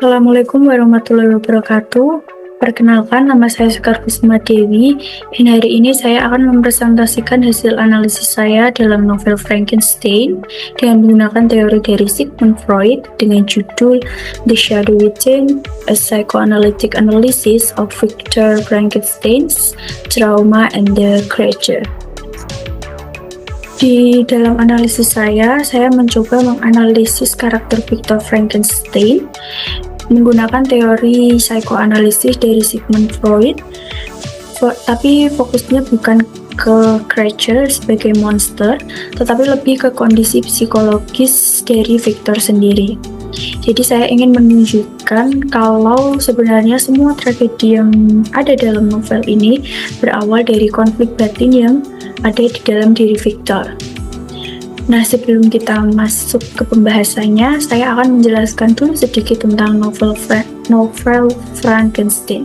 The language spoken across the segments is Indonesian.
Assalamualaikum warahmatullahi wabarakatuh. Perkenalkan, nama saya Sekar Kusuma Dewi, dan hari ini saya akan mempresentasikan hasil analisis saya dalam novel Frankenstein dengan menggunakan teori dari Sigmund Freud dengan judul The Shadow Within: A Psychoanalytic Analysis of Victor Frankenstein's Trauma and the Creature. Di dalam analisis saya mencoba menganalisis karakter Victor Frankenstein menggunakan teori psikoanalisis dari Sigmund Freud, tapi fokusnya bukan ke creature sebagai monster, tetapi lebih ke kondisi psikologis dari Victor sendiri. Jadi saya ingin menunjukkan kalau sebenarnya semua tragedi yang ada dalam novel ini berawal dari konflik batin yang ada di dalam diri Victor. Nah, sebelum kita masuk ke pembahasannya, saya akan menjelaskan dulu sedikit tentang novel Frankenstein.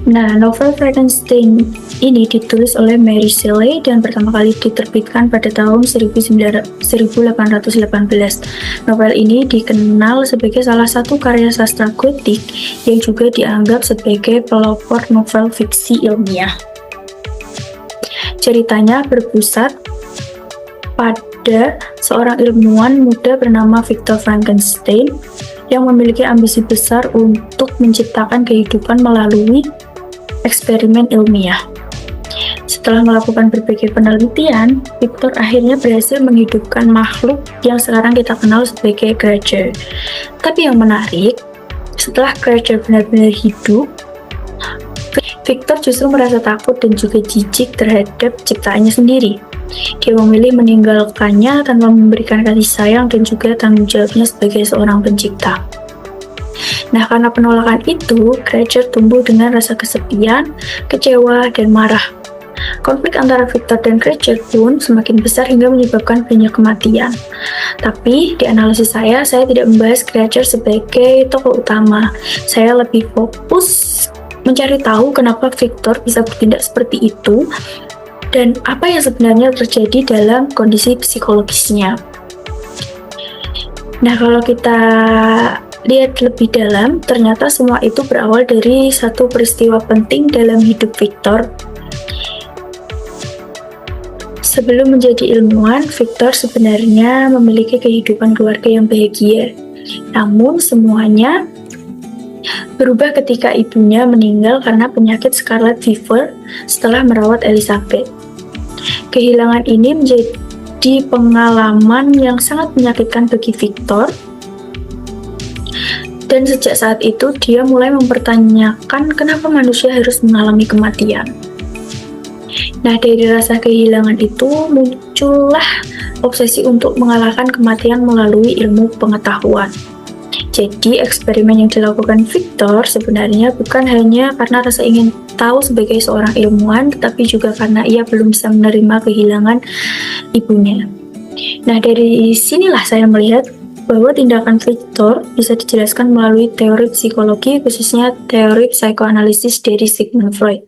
Nah, novel Frankenstein ini ditulis oleh Mary Shelley dan pertama kali diterbitkan pada tahun 1818. Novel ini dikenal sebagai salah satu karya sastra gotik yang juga dianggap sebagai pelopor novel fiksi ilmiah. Ceritanya berpusat pada seorang ilmuwan muda bernama Victor Frankenstein yang memiliki ambisi besar untuk menciptakan kehidupan melalui eksperimen ilmiah. Setelah melakukan berbagai penelitian, Victor akhirnya berhasil menghidupkan makhluk yang sekarang kita kenal sebagai creature. Tapi yang menarik, setelah creature benar-benar hidup, Victor justru merasa takut dan juga jijik terhadap ciptaannya sendiri. Dia memilih meninggalkannya tanpa memberikan kasih sayang dan juga tanggung jawabnya sebagai seorang pencipta. Nah, karena penolakan itu, creature tumbuh dengan rasa kesepian, kecewa, dan marah. Konflik antara Victor dan creature pun semakin besar hingga menyebabkan banyak kematian. Tapi, di analisis saya tidak membahas creature sebagai tokoh utama. Saya lebih fokus mencari tahu kenapa Victor bisa bertindak seperti itu dan apa yang sebenarnya terjadi dalam kondisi psikologisnya. Nah, kalau kita lihat lebih dalam, ternyata semua itu berawal dari satu peristiwa penting dalam hidup Victor. Sebelum menjadi ilmuwan, Victor sebenarnya memiliki kehidupan keluarga yang bahagia. Namun semuanya berubah ketika ibunya meninggal karena penyakit scarlet fever setelah merawat Elizabeth. Kehilangan ini menjadi pengalaman yang sangat menyakitkan bagi Victor, dan sejak saat itu dia mulai mempertanyakan kenapa manusia harus mengalami kematian. Nah, dari rasa kehilangan itu muncullah obsesi untuk mengalahkan kematian melalui ilmu pengetahuan. Jadi, eksperimen yang dilakukan Victor sebenarnya bukan hanya karena rasa ingin tahu sebagai seorang ilmuwan, tetapi juga karena ia belum bisa menerima kehilangan ibunya. Nah, dari sinilah saya melihat bahwa tindakan Victor bisa dijelaskan melalui teori psikologi, khususnya teori psikoanalisis dari Sigmund Freud.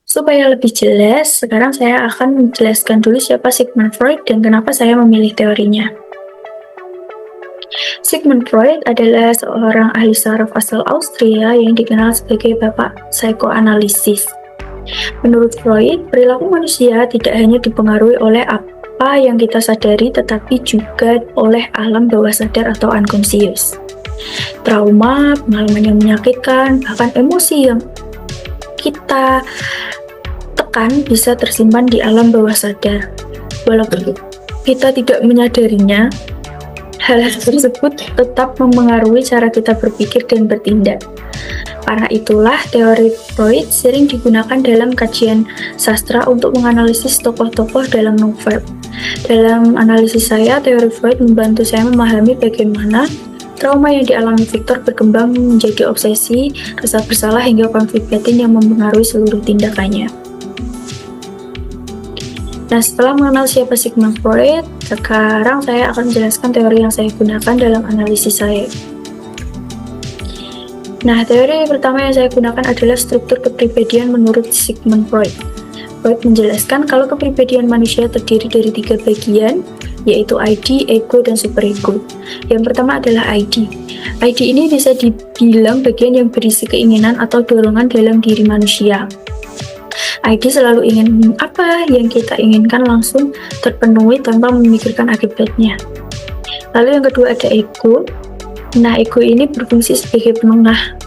Supaya lebih jelas, sekarang saya akan menjelaskan dulu siapa Sigmund Freud dan kenapa saya memilih teorinya. Sigmund Freud adalah seorang ahli saraf asal Austria yang dikenal sebagai bapak psikoanalisis. Menurut Freud, perilaku manusia tidak hanya dipengaruhi oleh apa yang kita sadari, tetapi juga oleh alam bawah sadar atau unconscious. Trauma, pengalaman yang menyakitkan, bahkan emosi yang kita tekan bisa tersimpan di alam bawah sadar. Walaupun kita tidak menyadarinya, hal tersebut tetap mempengaruhi cara kita berpikir dan bertindak. Karena itulah teori Freud sering digunakan dalam kajian sastra untuk menganalisis tokoh-tokoh dalam novel. Dalam analisis saya, teori Freud membantu saya memahami bagaimana trauma yang dialami Victor berkembang menjadi obsesi, rasa bersalah hingga konflik batin yang mempengaruhi seluruh tindakannya. Nah, setelah mengenal siapa Sigmund Freud, sekarang saya akan menjelaskan teori yang saya gunakan dalam analisis saya. Nah, teori pertama yang saya gunakan adalah struktur kepribadian menurut Sigmund Freud. Freud menjelaskan kalau kepribadian manusia terdiri dari 3 bagian, yaitu ID, ego, dan superego. Yang pertama adalah ID. ID ini bisa dibilang bagian yang berisi keinginan atau dorongan dalam diri manusia. ID selalu ingin apa yang kita inginkan langsung terpenuhi tanpa memikirkan akibatnya. Lalu yang kedua ada ego. Nah, ego ini berfungsi sebagai penengah.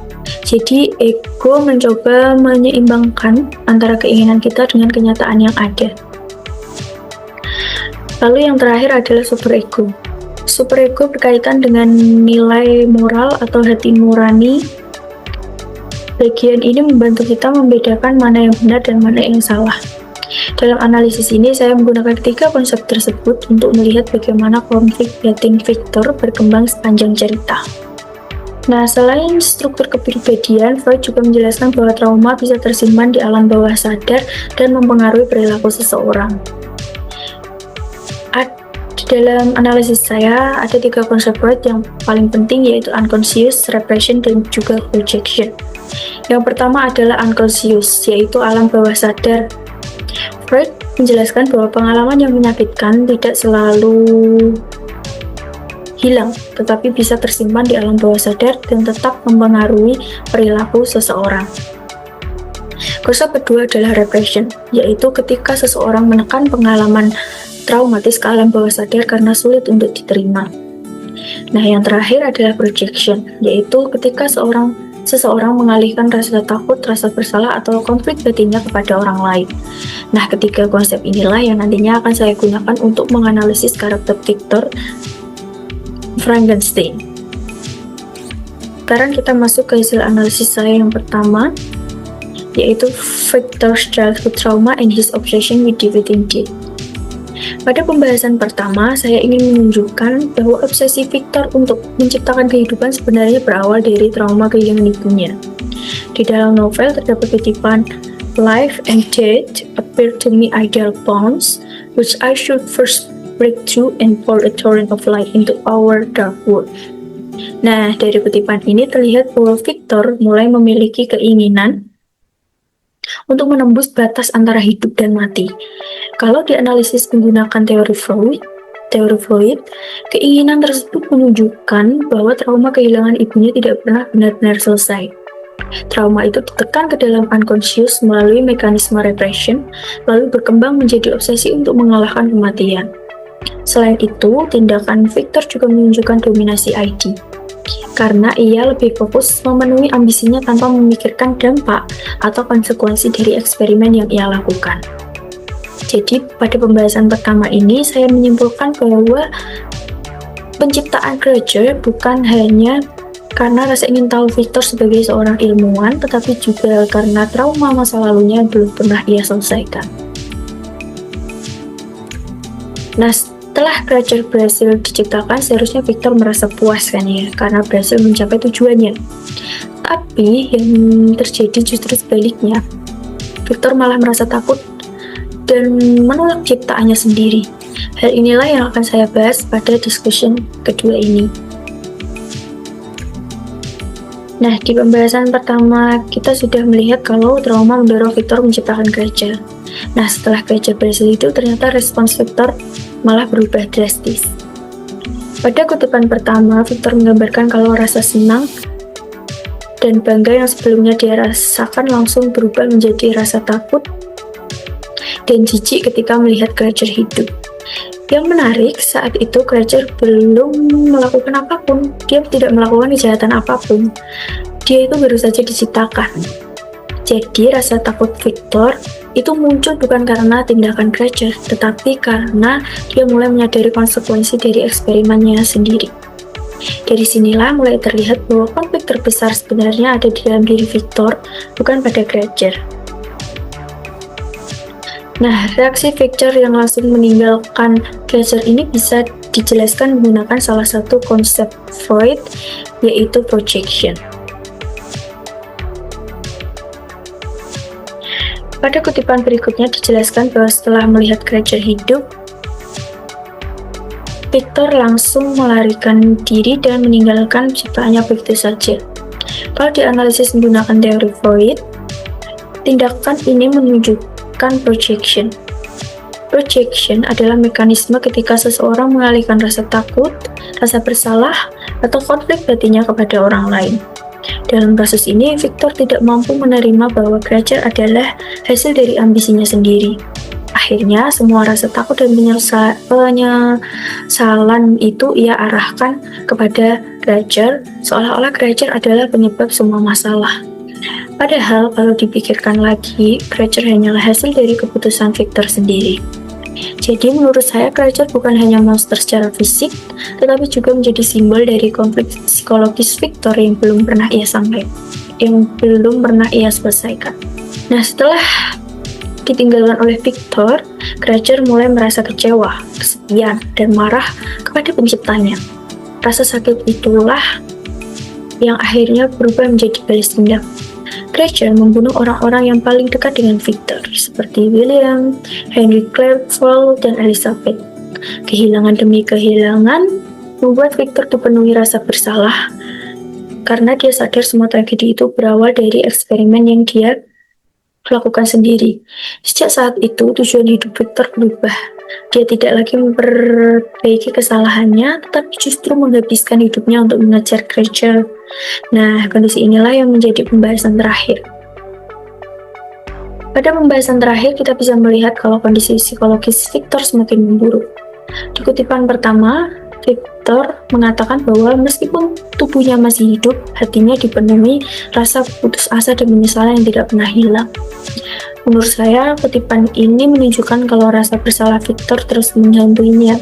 Jadi, ego mencoba menyeimbangkan antara keinginan kita dengan kenyataan yang ada. Lalu yang terakhir adalah superego. Superego berkaitan dengan nilai moral atau hati nurani. Bagian ini membantu kita membedakan mana yang benar dan mana yang salah. Dalam analisis ini, saya menggunakan 3 konsep tersebut untuk melihat bagaimana konflik batin Victor berkembang sepanjang cerita. Nah, selain struktur kepribadian, Freud juga menjelaskan bahwa trauma bisa tersimpan di alam bawah sadar dan mempengaruhi perilaku seseorang. Dalam analisis saya, ada 3 konsep Freud yang paling penting, yaitu unconscious, repression, dan juga projection. Yang pertama adalah unconscious, yaitu alam bawah sadar. Freud menjelaskan bahwa pengalaman yang menyakitkan tidak selalu hilang, tetapi bisa tersimpan di alam bawah sadar dan tetap mempengaruhi perilaku seseorang. Konsep kedua adalah repression, yaitu ketika seseorang menekan pengalaman traumatis ke alam bawah sadar karena sulit untuk diterima. Nah, yang terakhir adalah projection, yaitu ketika seseorang mengalihkan rasa takut, rasa bersalah, atau konflik batinnya kepada orang lain. Nah, ketiga konsep inilah yang nantinya akan saya gunakan untuk menganalisis karakter Victor Frankenstein. Sekarang kita masuk ke hasil analisis saya yang pertama, yaitu Victor's childhood trauma and his obsession with defeating death. Pada pembahasan pertama, saya ingin menunjukkan bahwa obsesi Victor untuk menciptakan kehidupan sebenarnya berawal dari trauma kehilangan ibunya. Di dalam novel terdapat kutipan, "Life and death appear to me ideal bonds, which I should first break through and pour a torrent of light into our dark world." Nah, dari kutipan ini terlihat bahwa Victor mulai memiliki keinginan untuk menembus batas antara hidup dan mati. Kalau dianalisis menggunakan teori Freud, keinginan tersebut menunjukkan bahwa trauma kehilangan ibunya tidak pernah benar-benar selesai. Trauma itu ditekan ke dalam unconscious melalui mekanisme repression, lalu berkembang menjadi obsesi untuk mengalahkan kematian. Selain itu, tindakan Victor juga menunjukkan dominasi ID, karena ia lebih fokus memenuhi ambisinya tanpa memikirkan dampak atau konsekuensi dari eksperimen yang ia lakukan. Jadi, pada pembahasan pertama ini, saya menyimpulkan bahwa penciptaan Creature bukan hanya karena rasa ingin tahu Victor sebagai seorang ilmuwan, tetapi juga karena trauma masa lalunya yang belum pernah ia selesaikan. Nah, setelah Creature berhasil diciptakan, seharusnya Victor merasa puas kan ya, karena berhasil mencapai tujuannya. Tapi yang terjadi justru sebaliknya. Victor malah merasa takut dan menolak ciptaannya sendiri. Hal inilah yang akan saya bahas pada discussion kedua ini. Nah, di pembahasan pertama kita sudah melihat kalau trauma mendorong Victor menciptakan Creature. Nah, setelah Creature berhasil itu, ternyata respons Victor malah berubah drastis. Pada kutipan pertama, Victor menggambarkan kalau rasa senang dan bangga yang sebelumnya dia rasakan langsung berubah menjadi rasa takut dan jijik ketika melihat Creature hidup. Yang menarik, saat itu Creature belum melakukan apapun. Dia tidak melakukan kejahatan apapun. Dia itu baru saja diciptakan. Jadi, rasa takut Victor itu muncul bukan karena tindakan Creature, tetapi karena dia mulai menyadari konsekuensi dari eksperimennya sendiri. Dari sinilah mulai terlihat bahwa konflik terbesar sebenarnya ada di dalam diri Victor, bukan pada Creature. Nah, reaksi Victor yang langsung meninggalkan Creature ini bisa dijelaskan menggunakan salah satu konsep Freud, yaitu projection. Pada kutipan berikutnya dijelaskan bahwa setelah melihat Creature hidup, Victor langsung melarikan diri dan meninggalkan ciptaannya begitu saja. Kalau dianalisis menggunakan teori Freud, tindakan ini menunjukkan disebutkan projection. Projection adalah mekanisme ketika seseorang mengalihkan rasa takut, rasa bersalah, atau konflik batinnya kepada orang lain. Dalam kasus ini, Victor tidak mampu menerima bahwa Granger adalah hasil dari ambisinya sendiri. Akhirnya, semua rasa takut dan penyesalan itu ia arahkan kepada Granger, seolah-olah Granger adalah penyebab semua masalah. Padahal, kalau dipikirkan lagi, Granger hanyalah hasil dari keputusan Victor sendiri. Jadi menurut saya Granger bukan hanya monster secara fisik, tetapi juga menjadi simbol dari konflik psikologis Victor yang belum pernah ia selesaikan. Nah, setelah ditinggalkan oleh Victor, Granger mulai merasa kecewa, kesepian, dan marah kepada penciptanya. Rasa sakit itulah yang akhirnya berubah menjadi balas dendam. Granger membunuh orang-orang yang paling dekat dengan Victor, seperti William, Henry Clerval, dan Elizabeth. Kehilangan demi kehilangan membuat Victor dipenuhi rasa bersalah, karena dia sadar semua tragedi itu berawal dari eksperimen yang dia lakukan sendiri. Sejak saat itu, tujuan hidup Victor berubah. Dia tidak lagi memperbaiki kesalahannya, tetapi justru menghabiskan hidupnya untuk mengejar Granger. Nah, kondisi inilah yang menjadi pembahasan terakhir. Pada pembahasan terakhir, kita bisa melihat kalau kondisi psikologis Victor semakin memburuk. Di kutipan pertama, Victor mengatakan bahwa meskipun tubuhnya masih hidup, hatinya dipenuhi rasa putus asa dan penyesalan yang tidak pernah hilang. Menurut saya, kutipan ini menunjukkan kalau rasa bersalah Victor terus menghantuinya.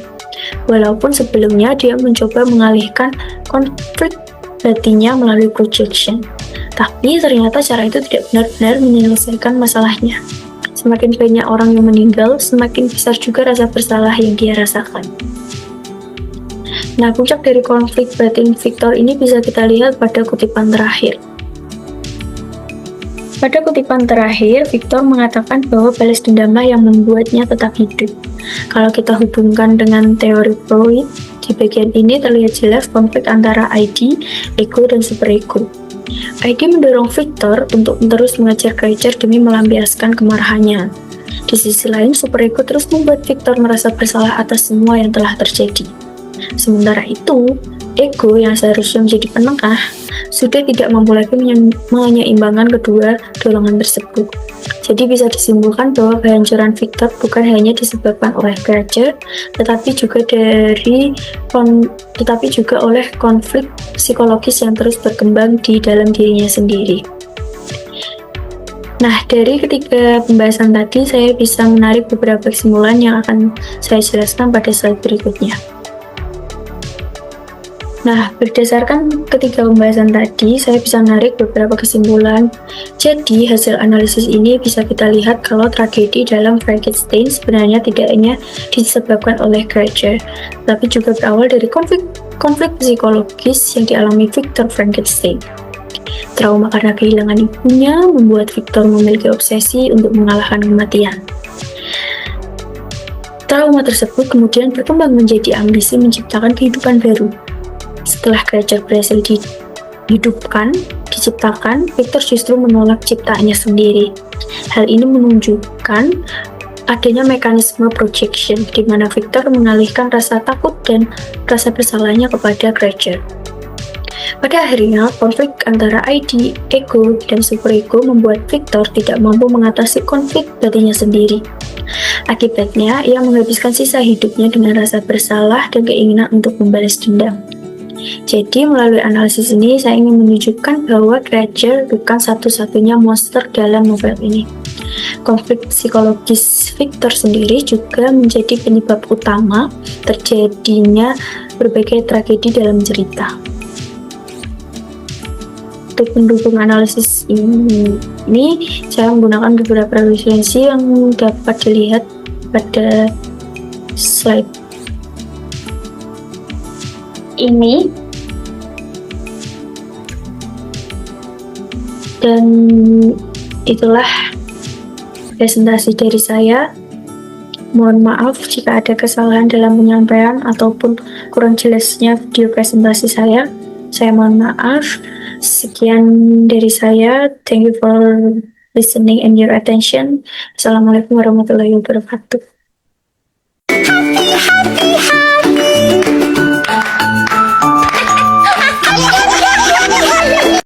Walaupun sebelumnya dia mencoba mengalihkan konflik batinnya melalui projection. Tapi ternyata cara itu tidak benar-benar menyelesaikan masalahnya. Semakin banyak orang yang meninggal, semakin besar juga rasa bersalah yang dia rasakan. Nah, puncak dari konflik batin Victor ini bisa kita lihat pada kutipan terakhir. Pada kutipan terakhir, Victor mengatakan bahwa balas dendamlah yang membuatnya tetap hidup. Kalau kita hubungkan dengan teori Freud, di bagian ini terlihat jelas konflik antara ID, ego, dan superego. ID mendorong Victor untuk terus mengejar Granger demi melampiaskan kemarahannya. Di sisi lain, superego terus membuat Victor merasa bersalah atas semua yang telah terjadi. Sementara itu, ego yang seharusnya menjadi penengah sudah tidak mampu lagi menyeimbangkan kedua dorongan tersebut. Jadi bisa disimpulkan bahwa kehancuran Victor bukan hanya disebabkan oleh Granger, tetapi juga oleh konflik psikologis yang terus berkembang di dalam dirinya sendiri. Nah, dari ketiga pembahasan tadi, saya bisa menarik beberapa kesimpulan yang akan saya jelaskan pada slide berikutnya. Nah, berdasarkan ketiga pembahasan tadi, saya bisa menarik beberapa kesimpulan. Jadi, hasil analisis ini bisa kita lihat kalau tragedi dalam Frankenstein sebenarnya tidak hanya disebabkan oleh Granger, tapi juga berawal dari konflik psikologis yang dialami Victor Frankenstein. Trauma karena kehilangan ibunya membuat Victor memiliki obsesi untuk mengalahkan kematian. Trauma tersebut kemudian berkembang menjadi ambisi menciptakan kehidupan baru. Setelah Granger berhasil diciptakan, Victor justru menolak ciptaannya sendiri. Hal ini menunjukkan adanya mekanisme projection, di mana Victor mengalihkan rasa takut dan rasa bersalahnya kepada Granger. Pada akhirnya, konflik antara ID, ego, dan superego membuat Victor tidak mampu mengatasi konflik batinnya sendiri. Akibatnya, ia menghabiskan sisa hidupnya dengan rasa bersalah dan keinginan untuk membalas dendam. Jadi, melalui analisis ini, saya ingin menunjukkan bahwa Granger bukan satu-satunya monster dalam novel ini. Konflik psikologis Victor sendiri juga menjadi penyebab utama terjadinya berbagai tragedi dalam cerita. Untuk mendukung analisis ini, saya menggunakan beberapa referensi yang dapat dilihat pada slide ini, dan itulah presentasi dari saya. Mohon maaf jika ada kesalahan dalam penyampaian ataupun kurang jelasnya video presentasi saya. Saya mohon maaf. Sekian dari saya. Thank you for listening and your attention. Assalamualaikum warahmatullahi wabarakatuh.